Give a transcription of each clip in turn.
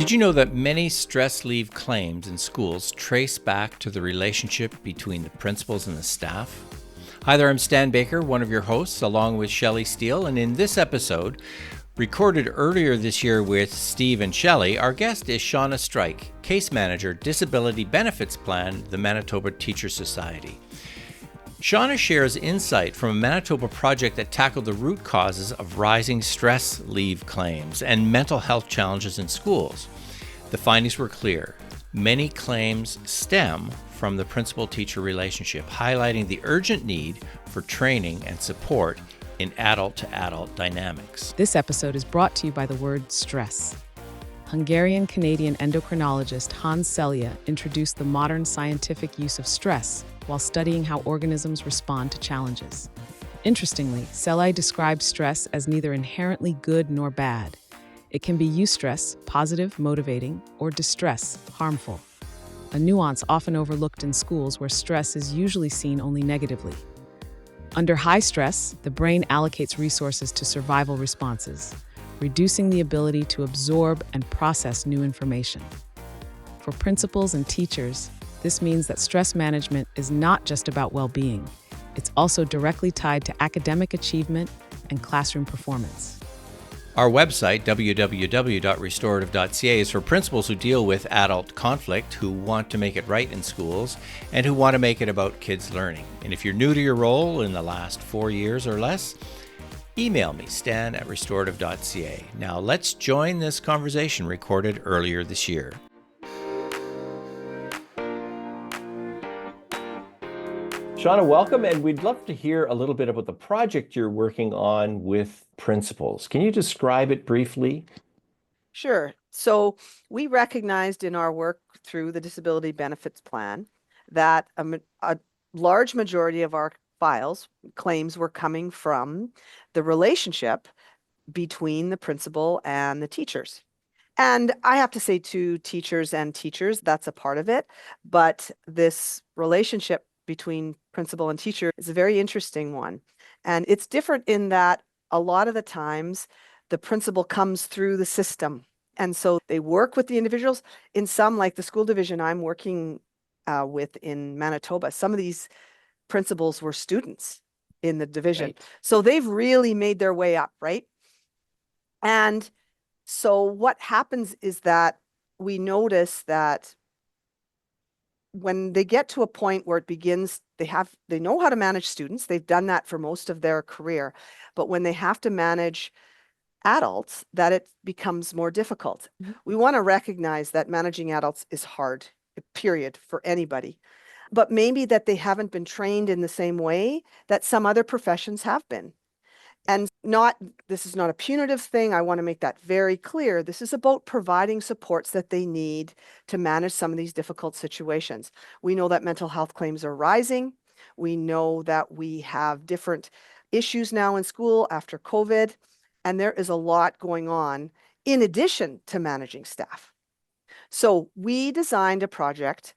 Did you know that many stress leave claims in schools trace back to the relationship between the principals and the staff? Hi there, I'm Stan Baker, one of your hosts, along with Shelley Steele, and in this episode, recorded earlier this year with Steve and Shelley, our guest is Shauna Streich, Case Manager, Disability Benefits Plan, the Manitoba Teachers Society. Shauna shares insight from a Manitoba project that tackled the root causes of rising stress leave claims and mental health challenges in schools. The findings were clear. Many claims stem from the principal-teacher relationship, highlighting the urgent need for training and support in adult-to-adult dynamics. This episode is brought to you by the word stress. Hungarian-Canadian endocrinologist Hans Selye introduced the modern scientific use of stress while studying how organisms respond to challenges. Interestingly, Selye describes stress as neither inherently good nor bad. It can be eustress, positive, motivating, or distress, harmful. A nuance often overlooked in schools where stress is usually seen only negatively. Under high stress, the brain allocates resources to survival responses, reducing the ability to absorb and process new information. For principals and teachers, this means that stress management is not just about well-being. It's also directly tied to academic achievement and classroom performance. Our website, www.restorative.ca, is for principals who deal with adult conflict, who want to make it right in schools, and who want to make it about kids learning. And if you're new to your role in the last 4 years or less, email me, stan@restorative.ca. Now let's join this conversation recorded earlier this year. Shauna, welcome, and we'd love to hear a little bit about the project you're working on with principals. Can you describe it briefly? Sure. So we recognized in our work through the Disability Benefits Plan that a large majority of our claims were coming from the relationship between the principal and the teachers. And I have to say to teachers, that's a part of it. But this relationship between principal and teacher is a very interesting one. And it's different in that a lot of the times the principal comes through the system. And so they work with the individuals. In some, like the school division I'm working with in Manitoba, some of these principals were students in the division. Right. So they've really made their way up, right? And so what happens is that we notice that when they get to a point where it begins, they know how to manage students. They've done that for most of their career. But when they have to manage adults, that it becomes more difficult. Mm-hmm. We want to recognize that managing adults is hard, period, for anybody. But maybe that they haven't been trained in the same way that some other professions have been. And this is not a punitive thing. I want to make that very clear. This is about providing supports that they need to manage some of these difficult situations. We know that mental health claims are rising. We know that we have different issues now in school after COVID, and there is a lot going on in addition to managing staff. So we designed a project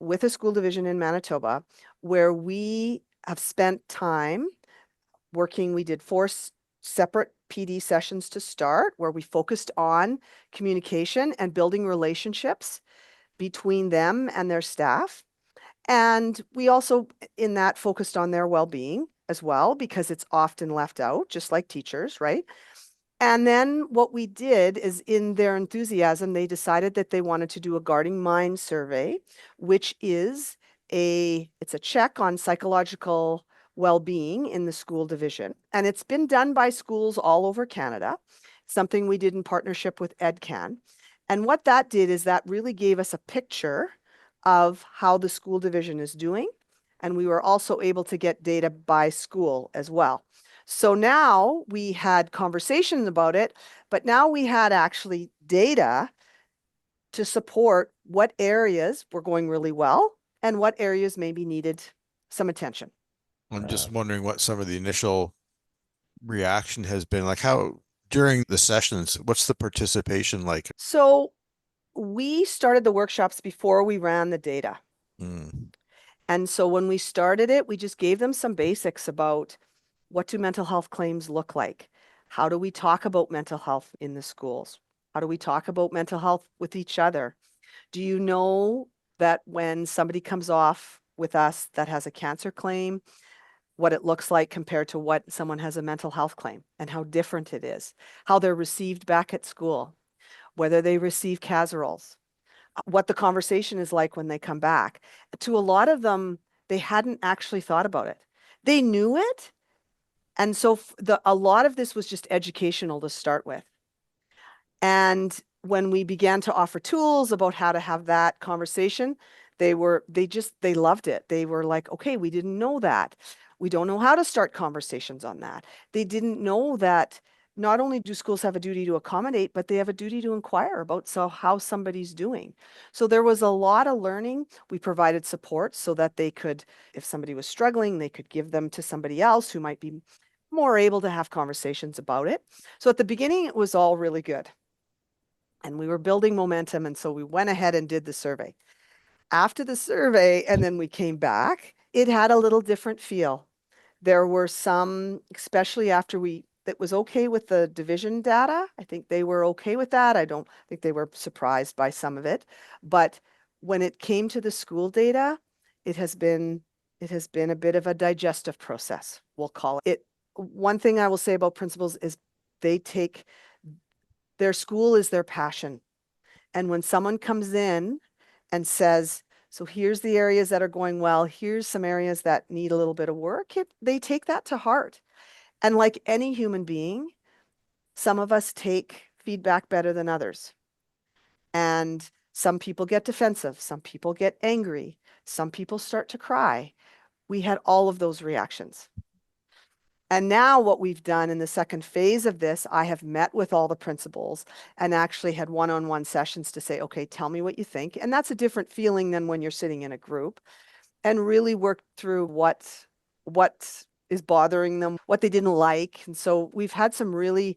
with a school division in Manitoba where we have spent time working. We did 4 separate PD sessions to start, where we focused on communication and building relationships between them and their staff. And we also, in that, focused on their well-being as well, because it's often left out, just like teachers, right? And then what we did is, in their enthusiasm, they decided that they wanted to do a Guarding Mind survey, which is it's a check on psychological well-being in the school division. And it's been done by schools all over Canada, something we did in partnership with EdCan. And what that did is that really gave us a picture of how the school division is doing. And we were also able to get data by school as well. So now we had conversations about it, but now we had actually data to support what areas were going really well and what areas maybe needed some attention. I'm just wondering what some of the initial reaction has been like. How during the sessions, what's the participation like? So we started the workshops before we ran the data. And so when we started it, we just gave them some basics about what do mental health claims look like? How do we talk about mental health in the schools? How do we talk about mental health with each other? Do you know that when somebody comes off with us that has a cancer claim, what it looks like compared to what someone has a mental health claim and how different it is, how they're received back at school, whether they receive casseroles, what the conversation is like when they come back. To a lot of them, they hadn't actually thought about it. They knew it. And so a lot of this was just educational to start with. And when we began to offer tools about how to have that conversation, they loved it. They were like, okay, we didn't know that. We don't know how to start conversations on that. They didn't know that not only do schools have a duty to accommodate, but they have a duty to inquire about how somebody's doing. So there was a lot of learning. We provided support so that they could, if somebody was struggling, they could give them to somebody else who might be more able to have conversations about it. So at the beginning, it was all really good. And we were building momentum. And so we went ahead and did the survey. After the survey, and then we came back, it had a little different feel. There were some, especially after that was okay with the division data. I think they were okay with that. I don't think they were surprised by some of it. But when it came to the school data, it has been a bit of a digestive process, we'll call it. One thing I will say about principals is their school is their passion. And when someone comes in and says, so here's the areas that are going well, here's some areas that need a little bit of work, they take that to heart. And like any human being, some of us take feedback better than others. And some people get defensive, some people get angry, some people start to cry. We had all of those reactions. And now what we've done in the second phase of this, I have met with all the principals and actually had one-on-one sessions to say, okay, tell me what you think. And that's a different feeling than when you're sitting in a group, and really worked through what is bothering them, what they didn't like. And so we've had some really,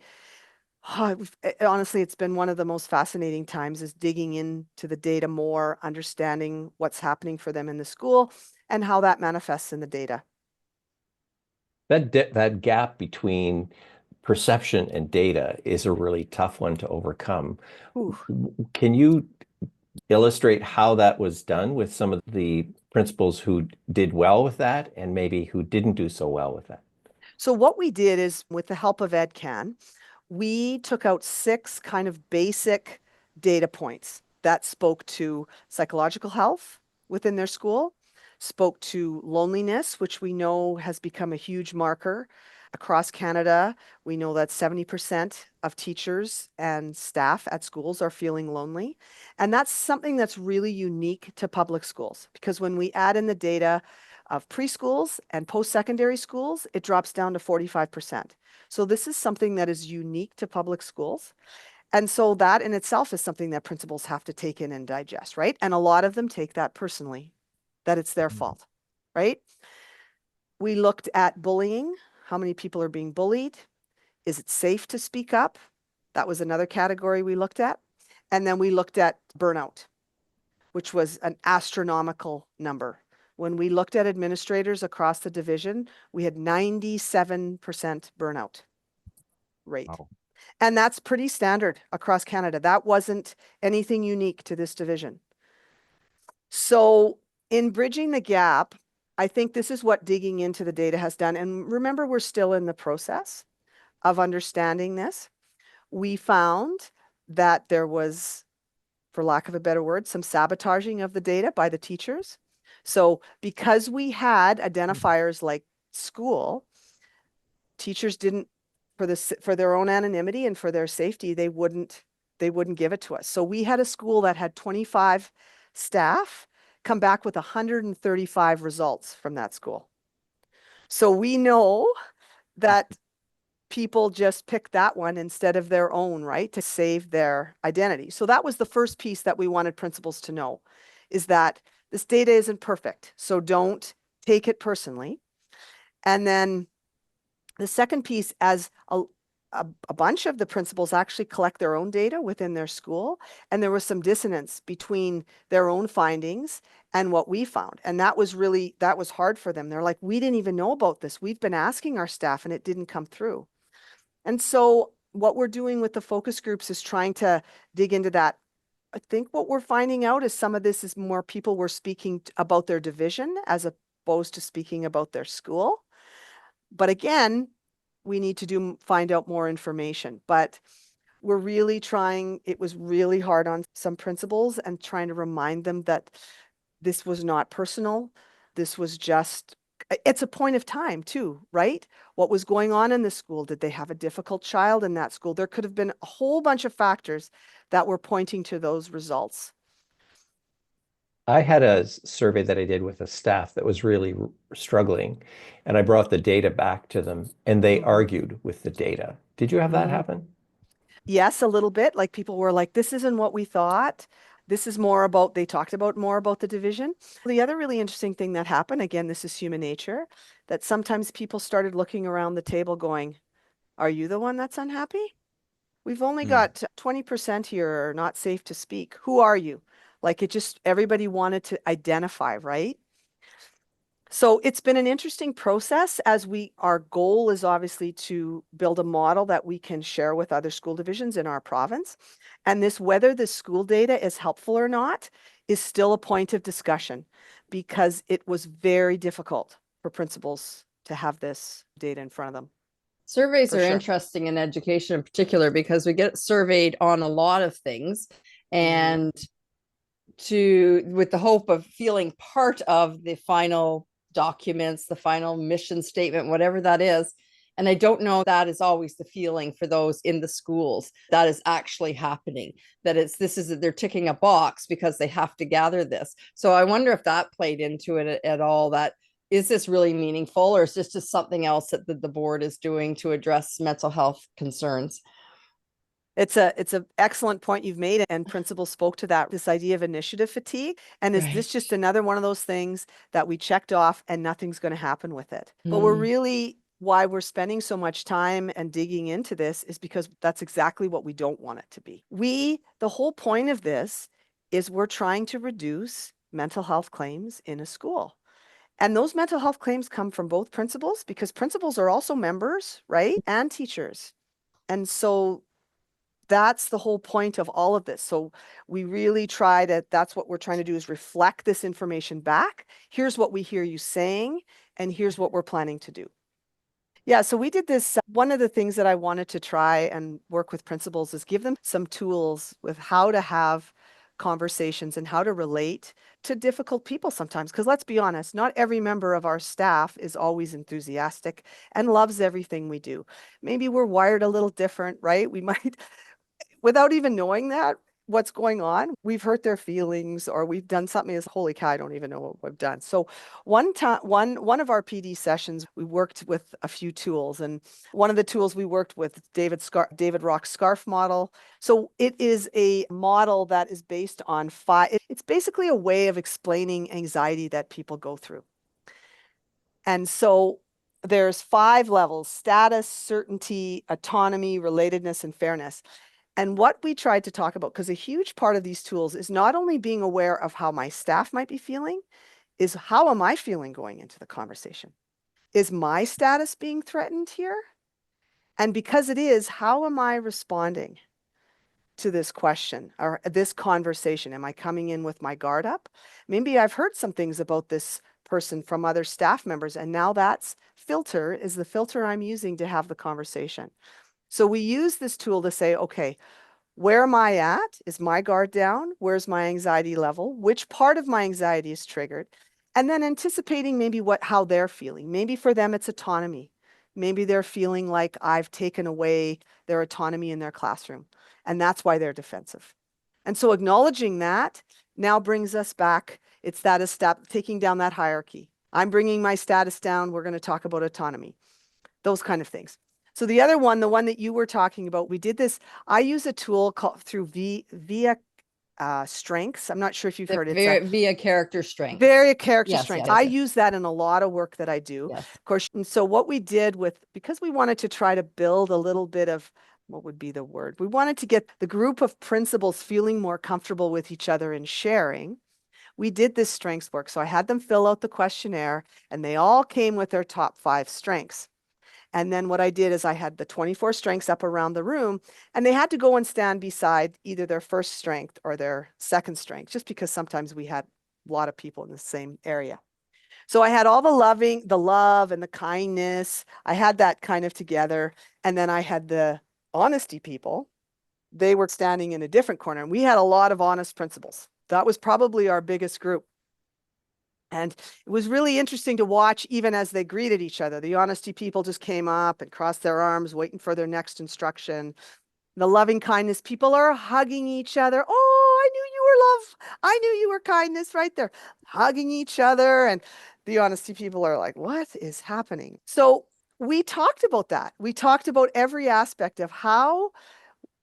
honestly, it's been one of the most fascinating times, is digging into the data more, understanding what's happening for them in the school and how that manifests in the data. That gap between perception and data is a really tough one to overcome. Ooh. Can you illustrate how that was done with some of the principals who did well with that and maybe who didn't do so well with that? So what we did is, with the help of EdCan, we took out 6 kind of basic data points that spoke to psychological health within their school, spoke to loneliness, which we know has become a huge marker across Canada. We know that 70% of teachers and staff at schools are feeling lonely. And that's something that's really unique to public schools, because when we add in the data of preschools and post-secondary schools, it drops down to 45%. So this is something that is unique to public schools. And so that in itself is something that principals have to take in and digest, right? And a lot of them take that personally, that it's their fault, right? We looked at bullying. How many people are being bullied? Is it safe to speak up? That was another category we looked at. And then we looked at burnout, which was an astronomical number. When we looked at administrators across the division, we had 97% burnout rate. Wow. And that's pretty standard across Canada. That wasn't anything unique to this division. So in bridging the gap, I think this is what digging into the data has done. And remember, we're still in the process of understanding this. We found that there was, for lack of a better word, some sabotaging of the data by the teachers. So because we had identifiers like school, teachers didn't, for their own anonymity and for their safety, they wouldn't give it to us. So we had a school that had 25 staff come back with 135 results from that school. So we know that people just pick that one instead of their own, right, to save their identity. So that was the first piece that we wanted principals to know, is that this data isn't perfect, so don't take it personally. And then the second piece, as a bunch of the principals actually collect their own data within their school, and there was some dissonance between their own findings and what we found. And that was hard for them. They're like, we didn't even know about this. We've been asking our staff and it didn't come through. And so what we're doing with the focus groups is trying to dig into that. I think what we're finding out is some of this is more people were speaking about their division as opposed to speaking about their school. But again, we need to find out more information. But we're really trying, it was really hard on some principals and trying to remind them that this was not personal. This was just, it's a point of time too, right? What was going on in the school? Did they have a difficult child in that school? There could have been a whole bunch of factors that were pointing to those results. I had a survey that I did with a staff that was really struggling, and I brought the data back to them, and they argued with the data. Did you have that happen? Yes, a little bit. Like people were like, this isn't what we thought. This is more about, they talked about more about the division. The other really interesting thing that happened, again, this is human nature, that sometimes people started looking around the table going, are you the one that's unhappy? We've only got 20% here are not safe to speak. Who are you? Like it just, everybody wanted to identify, right? So it's been an interesting process as our goal is obviously to build a model that we can share with other school divisions in our province. And whether the school data is helpful or not is still a point of discussion because it was very difficult for principals to have this data in front of them. Surveys are interesting in education in particular because we get surveyed on a lot of things and with the hope of feeling part of the final documents, the final mission statement, whatever that is. And I don't know that is always the feeling for those in the schools that is actually happening, that they're ticking a box because they have to gather this. So I wonder if that played into it at all, that is this really meaningful or is this just something else that the board is doing to address mental health concerns? It's an excellent point you've made, and principals spoke to that, this idea of initiative fatigue. And is this just another one of those things that we checked off and nothing's going to happen with it? But why we're spending so much time and digging into this is because that's exactly what we don't want it to be. The whole point of this is we're trying to reduce mental health claims in a school. And those mental health claims come from both principals because principals are also members, right? And teachers. And so that's the whole point of all of this. So we really that's what we're trying to do is reflect this information back. Here's what we hear you saying, and here's what we're planning to do. Yeah, so we did this. One of the things that I wanted to try and work with principals is give them some tools with how to have conversations and how to relate to difficult people sometimes. Because let's be honest, not every member of our staff is always enthusiastic and loves everything we do. Maybe we're wired a little different, right? We might, without even knowing that, what's going on, we've hurt their feelings or we've done something as holy cow, I don't even know what we've done. So one of our PD sessions, we worked with a few tools, and one of the tools we worked with David Rock's SCARF model. So it is a model that is based on it's basically a way of explaining anxiety that people go through. And so there's 5 levels: status, certainty, autonomy, relatedness, and fairness. And what we tried to talk about, because a huge part of these tools is not only being aware of how my staff might be feeling, is how am I feeling going into the conversation? Is my status being threatened here? And because it is, how am I responding to this question or this conversation? Am I coming in with my guard up? Maybe I've heard some things about this person from other staff members, and now that's is the filter I'm using to have the conversation. So we use this tool to say, okay, where am I at? Is my guard down? Where's my anxiety level? Which part of my anxiety is triggered? And then anticipating maybe how they're feeling. Maybe for them, it's autonomy. Maybe they're feeling like I've taken away their autonomy in their classroom, and that's why they're defensive. And so acknowledging that now brings us back. It's that step, taking down that hierarchy. I'm bringing my status down. We're going to talk about autonomy, those kind of things. So the other one, the one that you were talking about, we did this. I use a tool called via strengths. I'm not sure if you've heard it. Via character strengths. Via character strengths. Yes. I use that in a lot of work that I do. Yes. Of course. And so what we did because we wanted to try to build a little bit of, what would be the word? We wanted to get the group of principals feeling more comfortable with each other and sharing. We did this strengths work. So I had them fill out the questionnaire and they all came with their top 5 strengths. And then what I did is I had the 24 strengths up around the room, and they had to go and stand beside either their first strength or their second strength, just because sometimes we had a lot of people in the same area. So I had all the love and the kindness. I had that kind of together. And then I had the honesty people. They were standing in a different corner, and we had a lot of honest principals. That was probably our biggest group. And it was really interesting to watch, even as they greeted each other. The honesty people just came up and crossed their arms, waiting for their next instruction. The loving kindness people are hugging each other. Oh, I knew you were love. I knew you were kindness right there. Hugging each other. And the honesty people are like, what is happening? So we talked about that. We talked about every aspect of how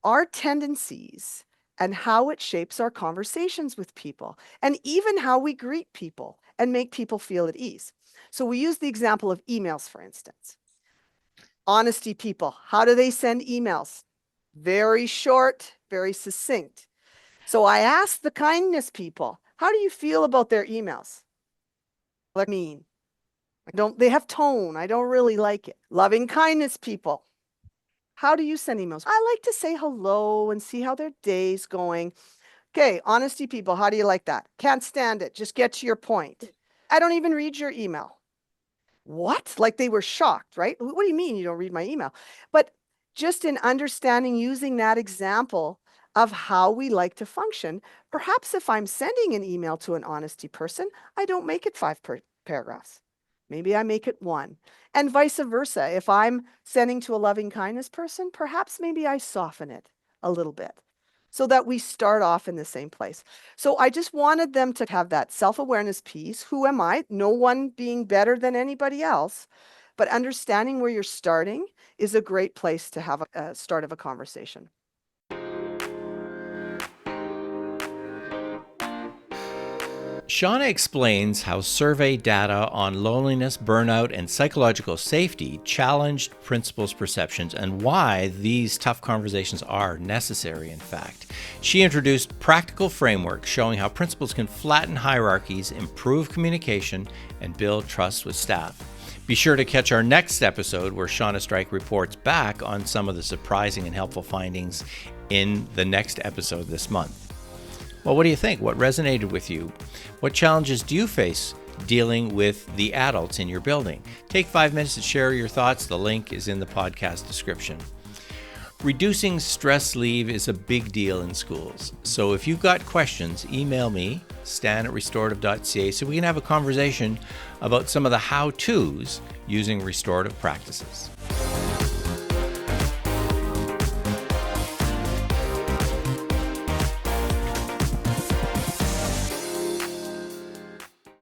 our tendencies and how it shapes our conversations with people, and even how we greet people and make people feel at ease. So we use the example of emails, for instance. Honesty people, how do they send emails? Very short, very succinct. So I asked the kindness people, how do you feel about their emails? What I mean? They have tone. I don't really like it. Loving kindness people, how do you send emails? I like to say hello and see how their day's going. Okay, honesty people, how do you like that? Can't stand it. Just get to your point. I don't even read your email. What? Like they were shocked, right? What do you mean you don't read my email? But just in understanding, using that example of how we like to function, perhaps if I'm sending an email to an honesty person, I don't make it 5 paragraphs. Maybe I make it 1. And vice versa. If I'm sending to a loving kindness person, perhaps maybe I soften it a little bit so that we start off in the same place. So I just wanted them to have that self-awareness piece. Who am I? No one being better than anybody else, but understanding where you're starting is a great place to have a start of a conversation. Shauna explains how survey data on loneliness, burnout, and psychological safety challenged principals' perceptions and why these tough conversations are necessary, in fact. She introduced practical frameworks showing how principals can flatten hierarchies, improve communication, and build trust with staff. Be sure to catch our next episode where Shauna Streich reports back on some of the surprising and helpful findings in the next episode this month. Well, what do you think? What resonated with you? What challenges do you face dealing with the adults in your building? Take 5 minutes to share your thoughts. The link is in the podcast description. Reducing stress leave is a big deal in schools. So if you've got questions, email me, stan@restorative.ca, so we can have a conversation about some of the how-tos using restorative practices.